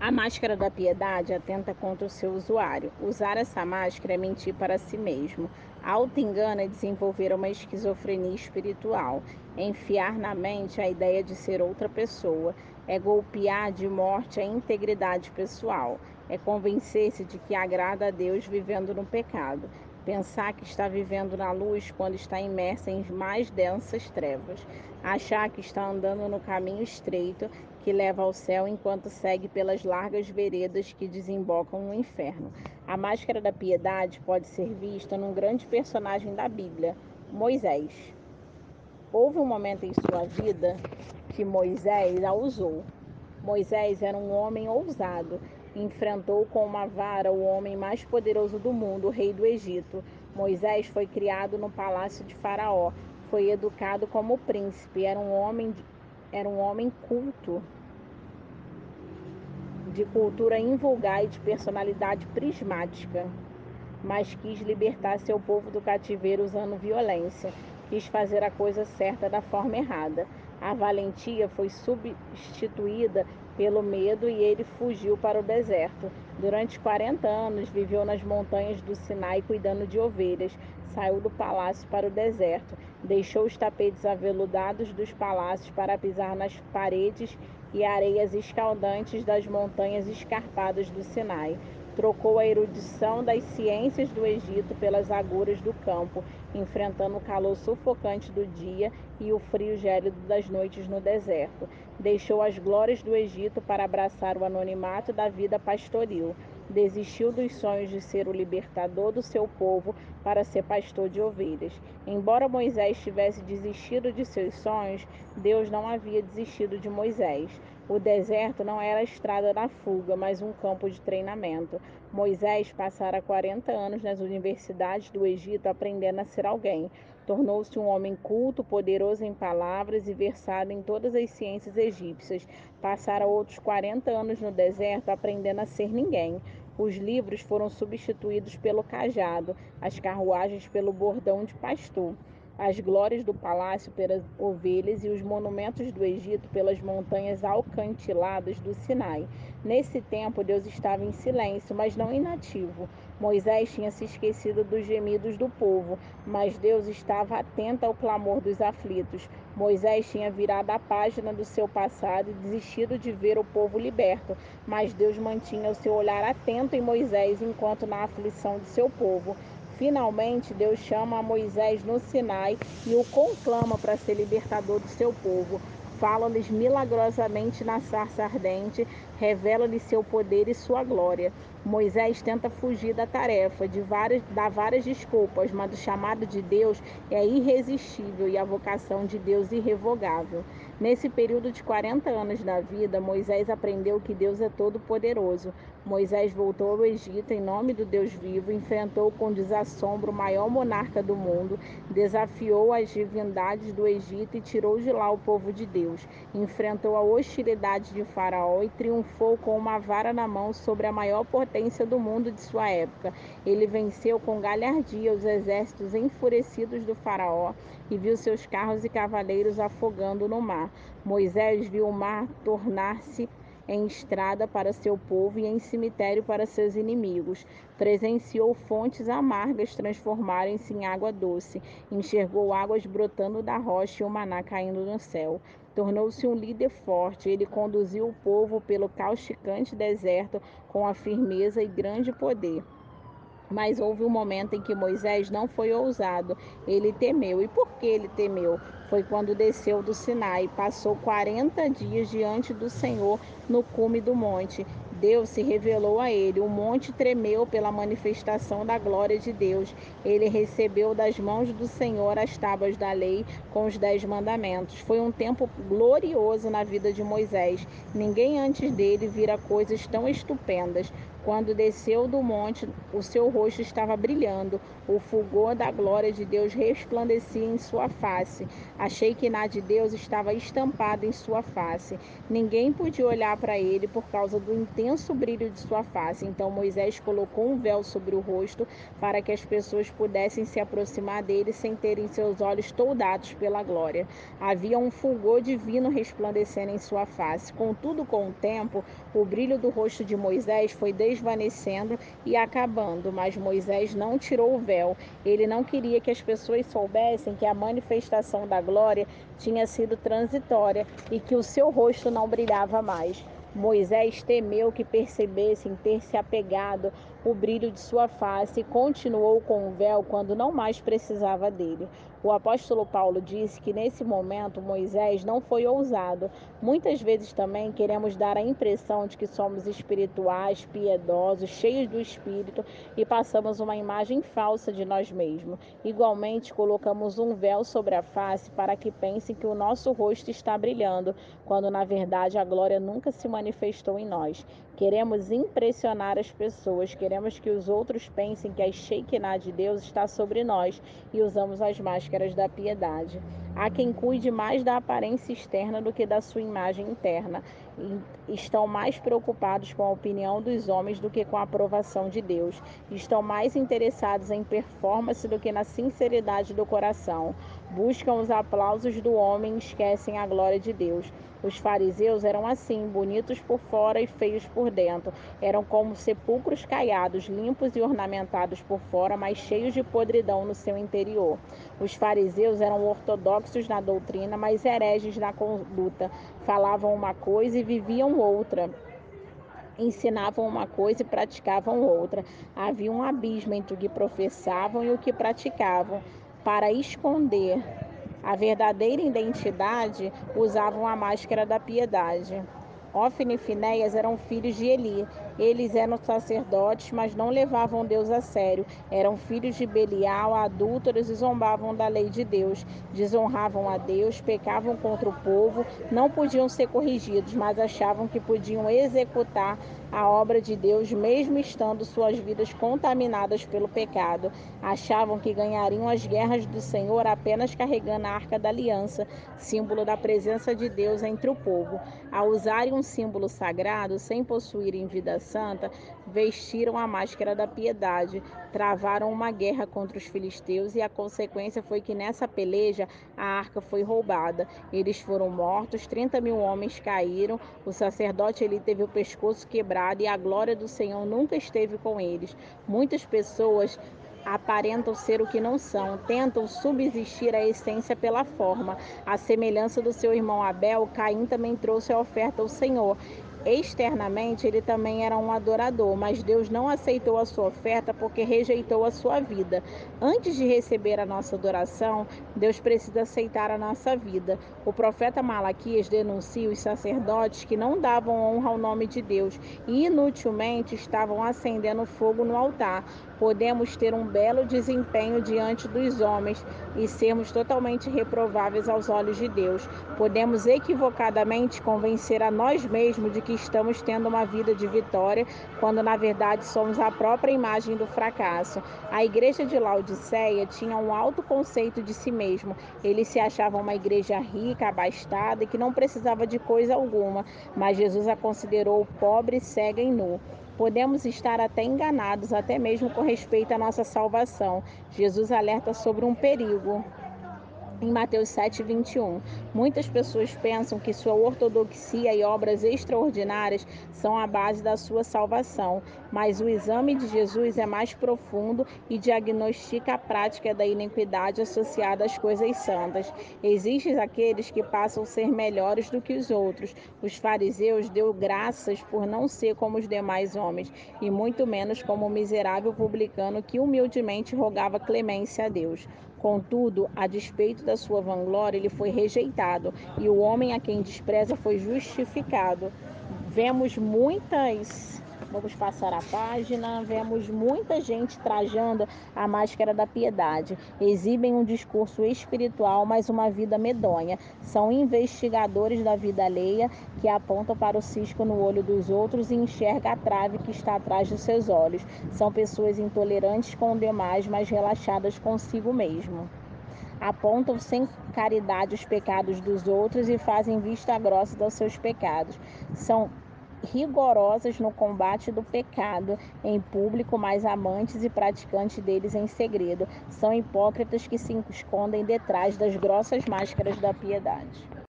A máscara da piedade atenta contra o seu usuário. Usar essa máscara é mentir para si mesmo. Auto-engano é desenvolver uma esquizofrenia espiritual. Enfiar na mente a ideia de ser outra pessoa. É golpear de morte a integridade pessoal. É convencer-se de que agrada a Deus vivendo no pecado. Pensar que está vivendo na luz quando está imersa em mais densas trevas. Achar que está andando no caminho estreito que leva ao céu enquanto segue pelas largas veredas que desembocam no inferno. A máscara da piedade pode ser vista num grande personagem da Bíblia, Moisés. Houve um momento em sua vida que Moisés a usou. Moisés era um homem ousado. Enfrentou com uma vara o homem mais poderoso do mundo, o rei do Egito. Moisés foi criado no palácio de Faraó. Foi educado como príncipe. Era um homem culto, de cultura invulgar e de personalidade prismática, mas quis libertar seu povo do cativeiro usando violência. Quis fazer a coisa certa da forma errada. A valentia foi substituída pelo medo e ele fugiu para o deserto. Durante 40 anos viveu nas montanhas do Sinai cuidando de ovelhas. Saiu do palácio para o deserto. Deixou os tapetes aveludados dos palácios para pisar nas paredes e areias escaldantes das montanhas escarpadas do Sinai. Trocou a erudição das ciências do Egito pelas agruras do campo, enfrentando o calor sufocante do dia e o frio gélido das noites no deserto. Deixou as glórias do Egito para abraçar o anonimato da vida pastoril. Desistiu dos sonhos de ser o libertador do seu povo para ser pastor de ovelhas. Embora Moisés tivesse desistido de seus sonhos, Deus não havia desistido de Moisés. O deserto não era a estrada da fuga, mas um campo de treinamento. Moisés passara 40 anos nas universidades do Egito aprendendo a ser alguém. Tornou-se um homem culto, poderoso em palavras e versado em todas as ciências egípcias. Passara outros 40 anos no deserto aprendendo a ser ninguém. Os livros foram substituídos pelo cajado, as carruagens pelo bordão de pastor, as glórias do palácio pelas ovelhas e os monumentos do Egito pelas montanhas alcantiladas do Sinai. Nesse tempo, Deus estava em silêncio, mas não inativo. Moisés tinha se esquecido dos gemidos do povo, mas Deus estava atento ao clamor dos aflitos. Moisés tinha virado a página do seu passado e desistido de ver o povo liberto, mas Deus mantinha o seu olhar atento em Moisés enquanto na aflição de seu povo. Finalmente, Deus chama a Moisés no Sinai e o conclama para ser libertador do seu povo. Fala-lhes milagrosamente na sarça ardente, revela-lhes seu poder e sua glória. Moisés tenta fugir da tarefa, dá várias desculpas, mas o chamado de Deus é irresistível e a vocação de Deus irrevogável. Nesse período de 40 anos da vida, Moisés aprendeu que Deus é todo-poderoso. Moisés voltou ao Egito em nome do Deus vivo, enfrentou com desassombro o maior monarca do mundo, desafiou as divindades do Egito e tirou de lá o povo de Deus. Enfrentou a hostilidade de Faraó e triunfou com uma vara na mão sobre a maior potência do mundo de sua época. Ele venceu com galhardia os exércitos enfurecidos do Faraó e viu seus carros e cavaleiros afogando no mar. Moisés viu o mar tornar-se em estrada para seu povo e em cemitério para seus inimigos. Presenciou fontes amargas transformarem-se em água doce. Enxergou águas brotando da rocha e o maná caindo no céu. Tornou-se um líder forte. Ele conduziu o povo pelo causticante deserto com a firmeza e grande poder. Mas houve um momento em que Moisés não foi ousado, ele temeu. E por que ele temeu? Foi quando desceu do Sinai, passou 40 dias diante do Senhor no cume do monte. Deus se revelou a ele, o monte tremeu pela manifestação da glória de Deus. Ele recebeu das mãos do Senhor as tábuas da lei com os 10 mandamentos. Foi um tempo glorioso na vida de Moisés. Ninguém antes dele vira coisas tão estupendas. Quando desceu do monte, o seu rosto estava brilhando, o fulgor da glória de Deus resplandecia em sua face. A Shekinah de Deus estava estampada em sua face. Ninguém podia olhar para ele por causa do intenso brilho de sua face. Então Moisés colocou um véu sobre o rosto para que as pessoas pudessem se aproximar dele sem terem seus olhos toldados pela glória. Havia um fulgor divino resplandecendo em sua face. Contudo, com o tempo, o brilho do rosto de Moisés foi desvanecendo e acabando, mas Moisés não tirou o véu. Ele não queria que as pessoas soubessem que a manifestação da glória tinha sido transitória e que o seu rosto não brilhava mais. Moisés temeu que percebessem ter se apegado o brilho de sua face e continuou com o véu quando não mais precisava dele. O apóstolo Paulo disse que nesse momento Moisés não foi ousado. Muitas vezes também queremos dar a impressão de que somos espirituais, piedosos, cheios do Espírito e passamos uma imagem falsa de nós mesmos. Igualmente, colocamos um véu sobre a face para que pensem que o nosso rosto está brilhando, quando na verdade a glória nunca se manifestou em nós. Queremos impressionar as pessoas, queremos que os outros pensem que a Shekinah de Deus está sobre nós e usamos as máscaras da piedade. Há quem cuide mais da aparência externa do que da sua imagem interna. Estão mais preocupados com a opinião dos homens do que com a aprovação de Deus. Estão mais interessados em performance do que na sinceridade do coração. Buscam os aplausos do homem e esquecem a glória de Deus. Os fariseus eram assim, bonitos por fora e feios por dentro. Eram como sepulcros caiados, limpos e ornamentados por fora, mas cheios de podridão no seu interior. Os fariseus eram ortodoxos na doutrina, mas hereges na conduta. Falavam uma coisa e viviam outra. Ensinavam uma coisa e praticavam outra. Havia um abismo entre o que professavam e o que praticavam. Para esconder a verdadeira identidade, usavam a máscara da piedade. Ofne e Finéias eram filhos de Eli. Eles eram sacerdotes, mas não levavam Deus a sério. Eram filhos de Belial, adúlteros, e zombavam da lei de Deus. Desonravam a Deus, pecavam contra o povo, não podiam ser corrigidos, mas achavam que podiam executar a obra de Deus, mesmo estando suas vidas contaminadas pelo pecado. Achavam que ganhariam as guerras do Senhor apenas carregando a arca da aliança, símbolo da presença de Deus entre o povo. Ao usarem um símbolo sagrado, sem possuírem vida santa, vestiram a máscara da piedade, travaram uma guerra contra os filisteus e a consequência foi que nessa peleja a arca foi roubada. Eles foram mortos, 30.000 homens caíram, o sacerdote Eli teve o pescoço quebrado e a glória do Senhor nunca esteve com eles. Muitas pessoas aparentam ser o que não são, tentam subsistir a essência pela forma. À semelhança do seu irmão Abel, Caim também trouxe a oferta ao Senhor. Externamente, ele também era um adorador, mas Deus não aceitou a sua oferta porque rejeitou a sua vida. Antes de receber a nossa adoração, Deus precisa aceitar a nossa vida. O profeta Malaquias denuncia os sacerdotes que não davam honra ao nome de Deus e inutilmente estavam acendendo fogo no altar. Podemos ter um belo desempenho diante dos homens e sermos totalmente reprováveis aos olhos de Deus. Podemos equivocadamente convencer a nós mesmos de que estamos tendo uma vida de vitória, quando na verdade somos a própria imagem do fracasso. A igreja de Laodiceia tinha um alto conceito de si mesmo. Eles se achavam uma igreja rica, abastada e que não precisava de coisa alguma, mas Jesus a considerou pobre, cega e nu. Podemos estar até enganados, até mesmo com respeito à nossa salvação. Jesus alerta sobre um perigo. Em Mateus 7:21, muitas pessoas pensam que sua ortodoxia e obras extraordinárias são a base da sua salvação, mas o exame de Jesus é mais profundo e diagnostica a prática da iniquidade associada às coisas santas. Existem aqueles que passam a ser melhores do que os outros. Os fariseus deu graças por não ser como os demais homens, e muito menos como o miserável publicano que humildemente rogava clemência a Deus. Contudo, a despeito da sua vanglória, ele foi rejeitado, e o homem a quem despreza foi justificado. Vemos vamos passar a página, vemos muita gente trajando a máscara da piedade. Exibem um discurso espiritual, mas uma vida medonha. São investigadores da vida alheia que apontam para o cisco no olho dos outros e enxergam a trave que está atrás dos seus olhos. São pessoas intolerantes com o demais, mas relaxadas consigo mesmo. Apontam sem caridade os pecados dos outros e fazem vista grossa dos seus pecados. São rigorosas no combate do pecado em público, mas amantes e praticantes deles em segredo. São hipócritas que se escondem detrás das grossas máscaras da piedade.